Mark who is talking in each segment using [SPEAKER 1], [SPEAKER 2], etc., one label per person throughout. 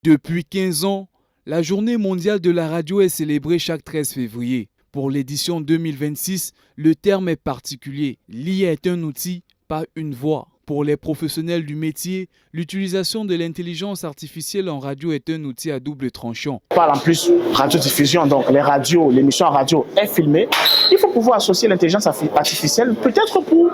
[SPEAKER 1] Depuis 15 ans, la Journée mondiale de la radio est célébrée chaque 13 février. Pour l'édition 2026, le terme est particulier. L'IA est un outil, pas une voix. Pour les professionnels du métier, l'utilisation de l'intelligence artificielle en radio est un outil à double tranchant.
[SPEAKER 2] On parle en plus radiodiffusion, donc les radios, l'émission en radio est filmée. Il faut pouvoir associer l'intelligence artificielle, peut-être pour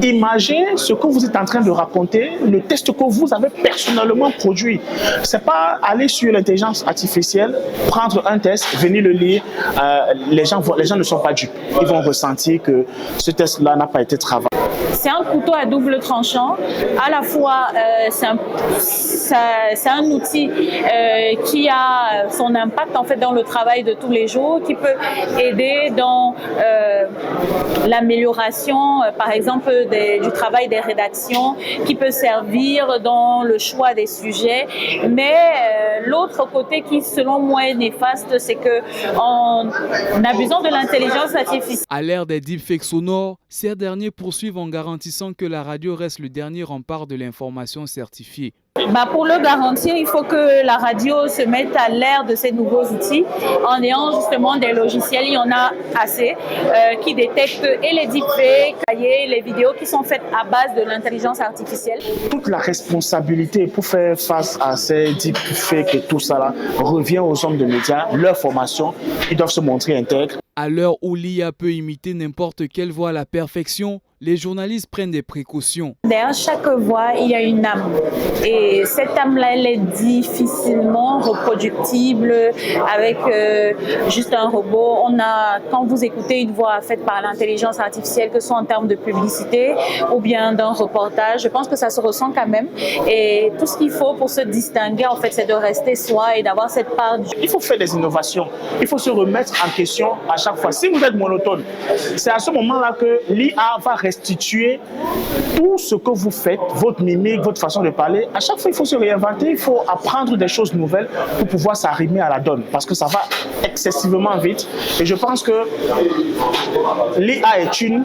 [SPEAKER 2] imager ce que vous êtes en train de raconter, le test que vous avez personnellement produit. C'est pas aller sur l'intelligence artificielle, prendre un test, venir le lire. Les gens ne sont pas dupes. Ils vont ressentir que ce test-là n'a pas été travaillé.
[SPEAKER 3] C'est un couteau à double tranchant. À la fois, c'est un outil qui a son impact en fait dans le travail de tous les jours, qui peut aider dans l'amélioration, par exemple, du travail des rédactions, qui peut servir dans le choix des sujets. Mais l'autre côté qui, selon moi, est néfaste, c'est que en abusant de l'intelligence artificielle.
[SPEAKER 1] À l'ère des deepfakes sonores, ces derniers poursuivent en garantissant que la radio reste le dernier rempart de l'information certifiée.
[SPEAKER 3] Pour le garantir, il faut que la radio se mette à l'ère de ces nouveaux outils en ayant justement des logiciels, il y en a assez, qui détectent et les deepfakes, les vidéos qui sont faites à base de l'intelligence artificielle.
[SPEAKER 2] Toute la responsabilité pour faire face à ces deepfakes et tout ça là revient aux hommes de médias, leur formation, ils doivent se montrer intègres.
[SPEAKER 1] À l'heure où l'IA peut imiter n'importe quelle voix à la perfection, les journalistes prennent des précautions.
[SPEAKER 3] Derrière chaque voix, il y a une âme. Et cette âme-là, elle est difficilement reproductible avec juste un robot. Quand vous écoutez une voix faite par l'intelligence artificielle, que ce soit en termes de publicité ou bien d'un reportage, je pense que ça se ressent quand même. Et tout ce qu'il faut pour se distinguer, en fait, c'est de rester soi et d'avoir cette part.
[SPEAKER 2] Il faut faire des innovations. Il faut se remettre en question à chaque fois. Si vous êtes monotone, c'est à ce moment-là que l'IA va restituer tout ce que vous faites, votre mimique, votre façon de parler. À chaque fois, il faut se réinventer, il faut apprendre des choses nouvelles pour pouvoir s'arrimer à la donne, parce que ça va excessivement vite. Et je pense que l'IA est une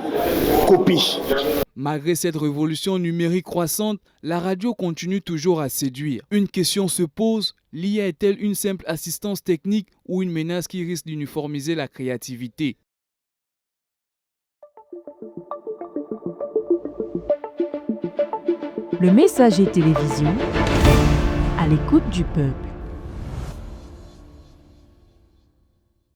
[SPEAKER 2] copie.
[SPEAKER 1] Malgré cette révolution numérique croissante, la radio continue toujours à séduire. Une question se pose, l'IA est-elle une simple assistance technique ou une menace qui risque d'uniformiser la créativité ?
[SPEAKER 4] Le Messager télévision, à l'écoute du peuple.